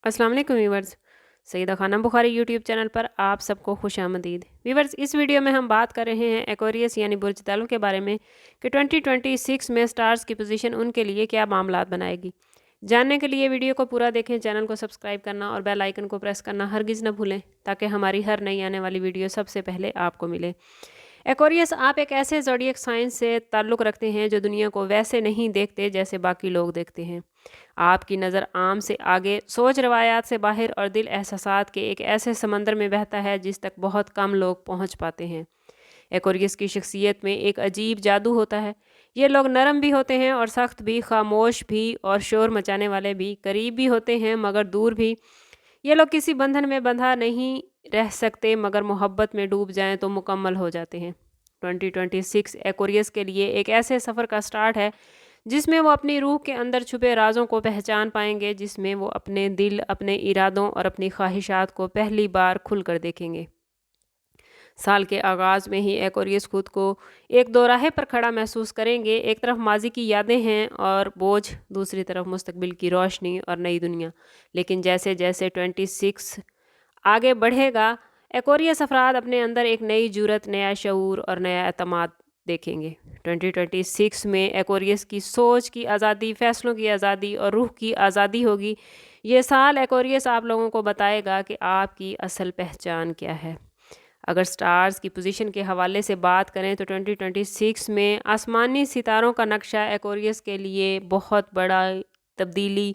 अस्सलाम वालेकुम viewers. Saeeda Khanam Bukhari YouTube channel पर आप सबको खुश आमदीद। व्यूवर्स, इस वीडियो में हम बात कर रहे हैं एक्वेरियस यानी बुर्ज तालों के बारे में कि 2026 में स्टार्स की पोजीशन उनके लिए क्या मामलात बनाएगी। जानने के लिए वीडियो को पूरा देखें, चैनल को सब्सक्राइब करना और बेल आइकन को प्रेस करना हरगिज़ न भूलें ताकि हमारी हर नई आने वाली वीडियो सबसे पहले आपको मिले। एक्वेरियस, आप एक ऐसे ज़ोडिएक साइंस से ताल्लुक़ रखते हैं जो दुनिया को वैसे नहीं देखते जैसे बाकी लोग देखते हैं। आपकी नज़र आम से आगे, सोच रवायात से बाहर और दिल एहसासात के एक ऐसे समंदर में बहता है जिस तक बहुत कम लोग पहुंच पाते हैं। एक्वेरियस की शख्सियत में एक अजीब जादू होता है। ये लोग नरम भी होते हैं और सख्त भी, खामोश भी और शोर मचाने वाले भी, करीब भी होते हैं मगर दूर भी। ये लोग किसी बंधन में बंधा नहीं रह सकते मगर मोहब्बत में डूब जाएं तो मुकम्मल हो जाते हैं। 2026 एक्वेरियस के लिए एक ऐसे सफ़र का स्टार्ट है जिसमें वो अपनी रूह के अंदर छुपे राजों को पहचान पाएंगे, जिसमें वो अपने दिल, अपने इरादों और अपनी ख्वाहिशात को पहली बार खुलकर देखेंगे। साल के आगाज़ में ही एक्वेरियस खुद को एक दोराहे पर खड़ा महसूस करेंगे। एक तरफ माजी की यादें हैं और बोझ, दूसरी तरफ मुस्तकबिल की रोशनी और नई दुनिया। लेकिन जैसे जैसे 26 आगे बढ़ेगा, एक्वेरियस अफराद अपने अंदर एक नई जुरत, नया शऊर और नया एतमाद देखेंगे। 2026 में एक्वेरियस की सोच की आज़ादी, फ़ैसलों की आज़ादी और रूह की आज़ादी होगी। ये साल एक्वेरियस आप लोगों को बताएगा कि आपकी असल पहचान क्या है। अगर स्टार्स की पोजीशन के हवाले से बात करें तो 2026 में आसमानी सितारों का नक्शा एक्वेरियस के लिए बहुत बड़ा तब्दीली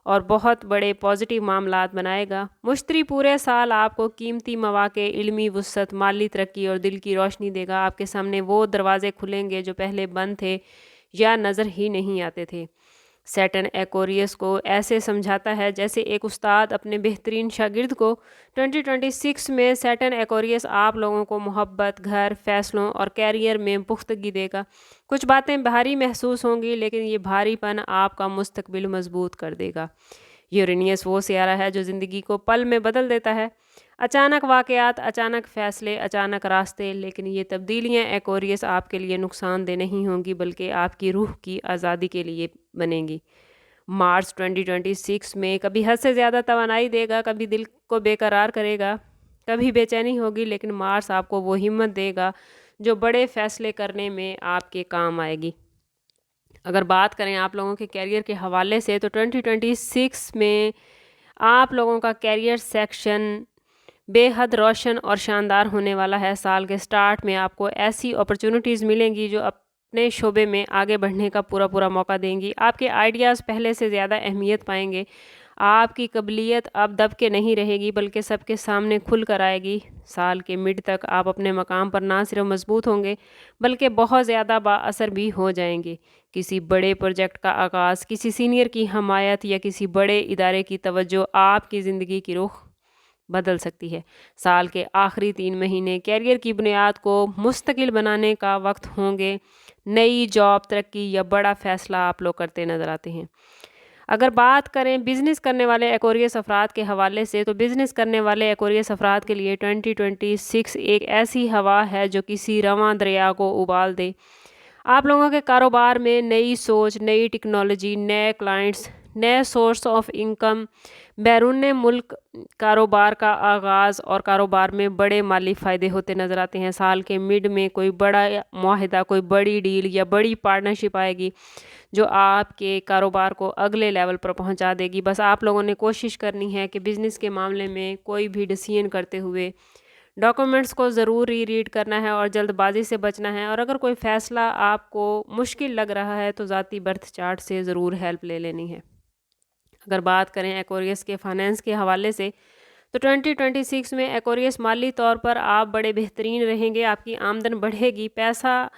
और बहुत बड़े पॉजिटिव मामलात बनाएगा। मुश्तरी पूरे साल आपको कीमती मौक़े, इल्मी वुसअत, माली तरक्की और दिल की रोशनी देगा। आपके सामने वो दरवाजे खुलेंगे जो पहले बंद थे या नज़र ही नहीं आते थे। सैटर्न एक्वेरियस को ऐसे समझाता है जैसे एक उस्ताद अपने बेहतरीन शागिर्द को। 2026 में सैटर्न एक्वेरियस आप लोगों को मोहब्बत, घर, फैसलों और कैरियर में पुख्तगी देगा। कुछ बातें भारी महसूस होंगी लेकिन ये भारीपन आपका मुस्तकबिल मजबूत कर देगा। यूरेनियस वो सियारा है जो ज़िंदगी को पल में बदल देता है। अचानक वाक़यात, अचानक फ़ैसले, अचानक रास्ते, लेकिन ये तब्दीलियाँ एक्वेरियस आपके लिए नुकसानदेह नहीं होंगी बल्कि आपकी रूह की आज़ादी के लिए बनेंगी। मार्च 2026 में कभी हद से ज़्यादा तवानाई देगा, कभी दिल को बेकरार करेगा, कभी बेचैनी होगी, लेकिन मार्स आपको वो हिम्मत देगा जो बड़े फ़ैसले करने में आपके काम आएगी। अगर बात करें आप लोगों के कैरियर के हवाले से तो 2026 में आप लोगों का कैरियर सेक्शन बेहद रोशन और शानदार होने वाला है। साल के स्टार्ट में आपको ऐसी अपॉर्चुनिटीज़ मिलेंगी जो अपने शोबे में आगे बढ़ने का पूरा मौका देंगी। आपके आइडियाज़ पहले से ज़्यादा अहमियत पाएंगे। आपकी काबिलियत अब दब के नहीं रहेगी बल्कि सबके सामने खुल कर आएगी। साल के मिड तक आप अपने मकाम पर ना सिर्फ मजबूत होंगे बल्कि बहुत ज़्यादा बाअसर भी हो जाएंगे। किसी बड़े प्रोजेक्ट का आगाज़, किसी सीनियर की हमायत या किसी बड़े इदारे की तवज्जो आपकी ज़िंदगी की रुख बदल सकती है। साल के आखिरी 3 महीने कैरियर की बुनियाद को मुस्तकिल बनाने का वक्त होंगे। नई जॉब, तरक्की या बड़ा फ़ैसला आप लोग करते नज़र आते हैं। अगर बात करें बिज़नेस करने वाले एक्वेरियस अफराद के हवाले से तो बिज़नेस करने वाले एक्वेरियस अफराद के लिए 2026 एक ऐसी हवा है जो किसी रवां दरिया को उबाल दे। आप लोगों के कारोबार में नई सोच, नई टेक्नोलॉजी, नए क्लाइंट्स, नए सोर्स ऑफ इनकम, बैरून मुल्क कारोबार का आगाज़ और कारोबार में बड़े माली फ़ायदे होते नज़र आते हैं। साल के मिड में कोई बड़ा मुआहिदा, कोई बड़ी डील या बड़ी पार्टनरशिप आएगी जो आपके कारोबार को अगले लेवल पर पहुंचा देगी। बस आप लोगों ने कोशिश करनी है कि बिज़नेस के मामले में कोई भी डिसीजन करते हुए डॉक्यूमेंट्स को ज़रूर रीड करना है और जल्दबाजी से बचना है। और अगर कोई फ़ैसला आपको मुश्किल लग रहा है तो ज़ाती बर्थ चार्ट से ज़रूर हेल्प ले लेनी है। अगर बात करें एक्वेरियस के फाइनेंस के हवाले से तो 2026 में एक्वेरियस माली तौर पर आप बड़े बेहतरीन रहेंगे। आपकी आमदन बढ़ेगी, पैसा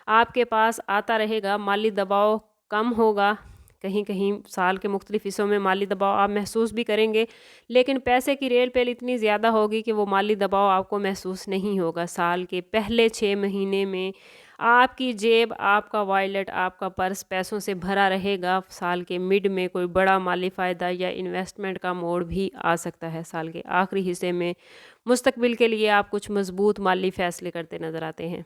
आपके पास आता रहेगा, माली दबाव कम होगा। कहीं कहीं साल के मुख्तलिफ हिस्सों में माली दबाव आप महसूस भी करेंगे लेकिन पैसे की रेल पेल इतनी ज़्यादा होगी कि वो माली दबाव आपको महसूस नहीं होगा। साल के पहले 6 महीने में आपकी जेब, आपका वॉलेट, आपका पर्स पैसों से भरा रहेगा। साल के मिड में कोई बड़ा माली फ़ायदा या इन्वेस्टमेंट का मोड़ भी आ सकता है। साल के आखिरी हिस्से में मुस्तकबिल के लिए आप कुछ मजबूत माली फ़ैसले करते नज़र आते हैं।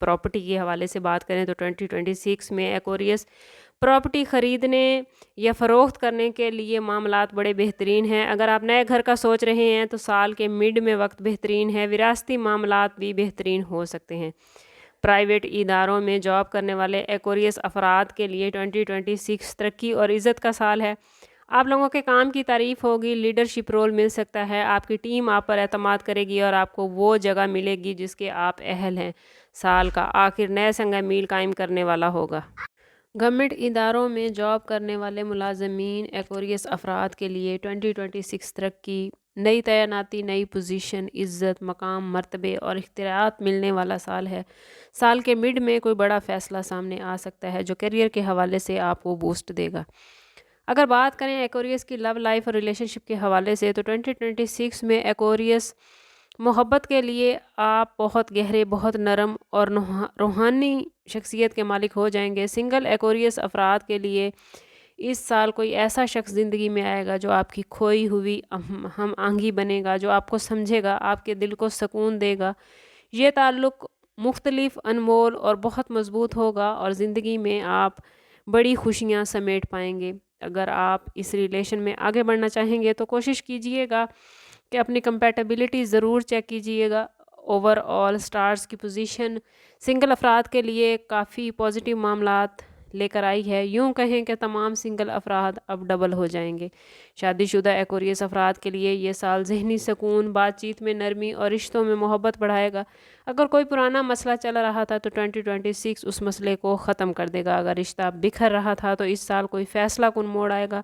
प्रॉपर्टी के हवाले से बात करें तो 2026 में एक्वेरियस प्रॉपर्टी ख़रीदने या फ़रोख्त करने के लिए मामलात बड़े बेहतरीन हैं। अगर आप नए घर का सोच रहे हैं तो साल के मिड में वक्त बेहतरीन है। विरासती मामलात भी बेहतरीन हो सकते हैं। प्राइवेट इदारों में जॉब करने वाले एक्वेरियस अफराद के लिए 2026 तरक्की और इज़्ज़त का साल है। आप लोगों के काम की तारीफ़ होगी, लीडरशिप रोल मिल सकता है, आपकी टीम आप पर एतमाद करेगी और आपको वो जगह मिलेगी जिसके आप अहल हैं। साल का आखिर नए संग मील कायम करने वाला होगा। गवर्नमेंट इदारों में जॉब करने वाले मुलाजमीन एक्वेरियस अफराद के लिए 2026 तरक्की, नई तैनाती, नई पोजीशन, इज़्ज़त, मकाम, मर्तबे और इख्तियारात मिलने वाला साल है। साल के मिड में कोई बड़ा फ़ैसला सामने आ सकता है जो करियर के हवाले से आपको बूस्ट देगा। अगर बात करें एक्वेरियस की लव लाइफ और रिलेशनशिप के हवाले से तो 2026 में एक्वेरियस मोहब्बत के लिए आप बहुत गहरे, बहुत नरम और रूहानी शख्सियत के मालिक हो जाएंगे। सिंगल एक्वेरियस अफराद के लिए इस साल कोई ऐसा शख्स ज़िंदगी में आएगा जो आपकी खोई हुई हम आंगी बनेगा, जो आपको समझेगा, आपके दिल को सुकून देगा। ये ताल्लुक़ मुख्तलिफ, अनमोल और बहुत मज़बूत होगा और ज़िंदगी में आप बड़ी खुशियाँ समेट पाएंगे। अगर आप इस रिलेशन में आगे बढ़ना चाहेंगे तो कोशिश कीजिएगा कि अपनी कंपैटिबिलिटी ज़रूर चेक कीजिएगा। ओवरऑल स्टार्स की पोजीशन सिंगल अफराद के लिए काफ़ी पॉजिटिव मामलात लेकर आई है। यूँ कहें कि तमाम सिंगल अफराद अब डबल हो जाएंगे। शादीशुदा एक्वेरियस अफराद के लिए ये साल ज़हनी सुकून, बातचीत में नरमी और रिश्तों में मोहब्बत बढ़ाएगा। अगर कोई पुराना मसला चल रहा था तो 2026 उस मसले को ख़त्म कर देगा। अगर रिश्ता बिखर रहा था तो इस साल कोई फ़ैसला कुन मोड़ आएगा।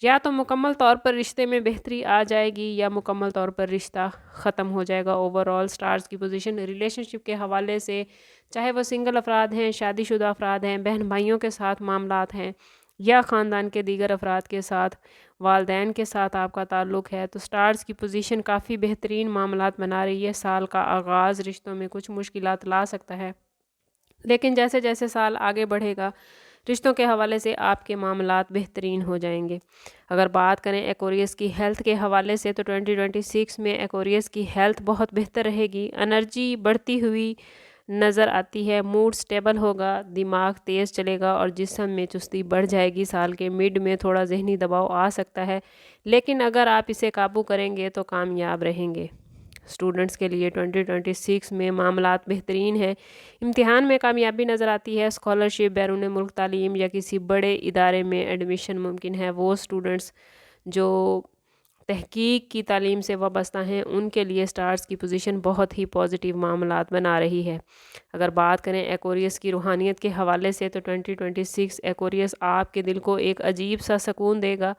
या तो मुकम्मल तौर पर रिश्ते में बेहतरी आ जाएगी या मुकम्मल तौर पर रिश्ता ख़त्म हो जाएगा। ओवरऑल स्टार्स की पोजीशन रिलेशनशिप के हवाले से, चाहे वो सिंगल अफराद हैं, शादीशुदा अफराद हैं, बहन भाइयों के साथ मामलात हैं या ख़ानदान के दीगर अफराद के साथ, वालदैन के साथ आपका ताल्लुक़ है, तो स्टार्स की पोजीशन काफ़ी बेहतरीन मामलात बना रही है। साल का आगाज़ रिश्तों में कुछ मुश्किलात ला सकता है, लेकिन जैसे जैसे साल आगे बढ़ेगा रिश्तों के हवाले से आपके मामलात बेहतरीन हो जाएंगे। अगर बात करें एक्वेरियस की हेल्थ के हवाले से तो 2026 में एक्वेरियस की हेल्थ बहुत बेहतर रहेगी। एनर्जी बढ़ती हुई नज़र आती है, मूड स्टेबल होगा, दिमाग तेज़ चलेगा और जिस्म में चुस्ती बढ़ जाएगी। साल के मिड में थोड़ा जहनी दबाव आ सकता है, लेकिन अगर आप इसे काबू करेंगे तो कामयाब रहेंगे। स्टूडेंट्स के लिए 2026 में मामलात बेहतरीन हैं। इम्तिहान में कामयाबी नज़र आती है। स्कॉलरशिप, बैरून मुल्क तालीम या किसी बड़े इदारे में एडमिशन मुमकिन है। वो स्टूडेंट्स जो तहकीक की तालीम से वाबस्ता हैं उनके लिए स्टार्स की पोजीशन बहुत ही पॉजिटिव मामलात बना रही है। अगर बात करें एक्वेरियस की रूहानियत के हवाले से तो 2026 एक्वेरियस आपके दिल को एक अजीब सा सुकून देगा।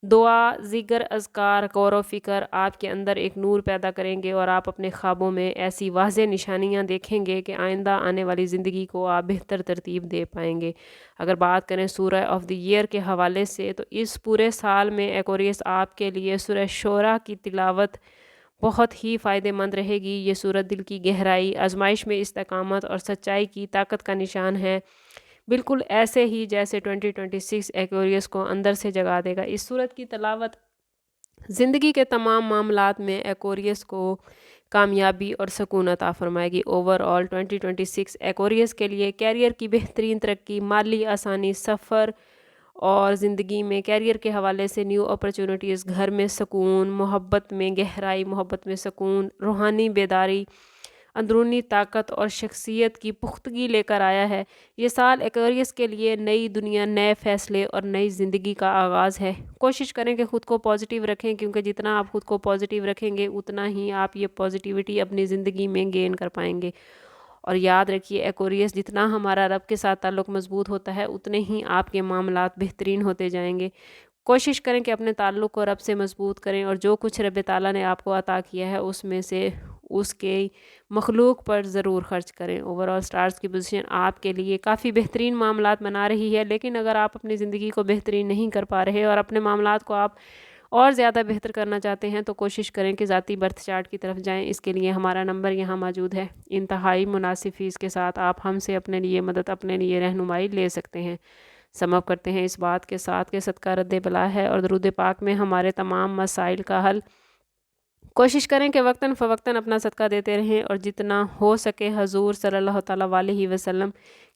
दुआ, ज़िक्र, अज़कार, गौर व फ़िक्र आपके अंदर एक नूर पैदा करेंगे और आप अपने ख्वाबों में ऐसी वाज़ेह निशानियां देखेंगे कि आइंदा आने वाली ज़िंदगी को आप बेहतर तरतीब दे पाएंगे। अगर बात करें सूरह ऑफ द ईयर के हवाले से तो इस पूरे साल में एक्वेरियस आपके लिए सूरह शोरा की तिलावत बहुत ही फ़ायदेमंद रहेगी। ये सूरत दिल की गहराई, आजमाइश में इस्तकामत और सच्चाई की ताकत का निशान है, बिल्कुल ऐसे ही जैसे 2026 एक्वेरियस को अंदर से जगा देगा। इस सूरत की तलावत ज़िंदगी के तमाम मामलात में एक्वेरियस को कामयाबी और सुकून अता फरमाएगी। ओवरऑल 2026 एक्वेरियस के लिए कैरियर की बेहतरीन तरक्की, माली आसानी, सफ़र और ज़िंदगी में कैरियर के हवाले से न्यू अपॉर्चुनिटीज़, घर में सुकून, मोहब्बत में गहराई, मोहब्बत में सुकून, रूहानी बेदारी, अंदरूनी ताकत और शख्सियत की पुख्तगी लेकर आया है। ये साल एक्वेरियस के लिए नई दुनिया, नए फ़ैसले और नई ज़िंदगी का आगाज़ है। कोशिश करें कि ख़ुद को पॉजिटिव रखें, क्योंकि जितना आप ख़ुद को पॉजिटिव रखेंगे उतना ही आप ये पॉजिटिविटी अपनी ज़िंदगी में गेन कर पाएंगे। और याद रखिए एक्वेरियस, जितना हमारा रब के साथ ताल्लुक़ मज़बूत होता है उतने ही आपके मामलात बेहतरीन होते जाएंगे। कोशिश करें कि अपने ताल्लुक़ को रब से मज़बूत करें और जो कुछ रब ताला ने आपको अता किया है उसमें से उसके मखलूक पर ज़रूर ख़र्च करें। ओवरऑल स्टार्स की पोजीशन आपके लिए काफ़ी बेहतरीन मामलात बना रही है, लेकिन अगर आप अपनी ज़िंदगी को बेहतरीन नहीं कर पा रहे और अपने मामलात को आप और ज़्यादा बेहतर करना चाहते हैं तो कोशिश करें कि ज़ाती बर्थ चार्ट की तरफ जाएं। इसके लिए हमारा नंबर यहाँ मौजूद है। इंतहाई मुनासिब फ़ीस के साथ आप हमसे अपने लिए मदद, अपने लिए रहनुमाई ले सकते हैं। समअप करते हैं इस बात के साथ कि सदका रद्द बला है और दरूद पाक में हमारे तमाम मसाइल का हल कोशिश करें कि वक्तन फ़वक्तन अपना सदका देते रहें और जितना हो सके हजूर सल्लल्लाहु ताला अलैहि वसल्लम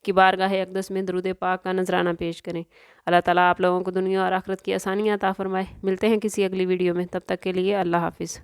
की बारगाह अक़दस में दरूद पाक का नजराना पेश करें। अल्लाह ताला आप लोगों को दुनिया और आखिरत की आसानियाँ अता फरमाए। मिलते हैं किसी अगली वीडियो में, तब तक के लिए अल्लाह हाफिज़।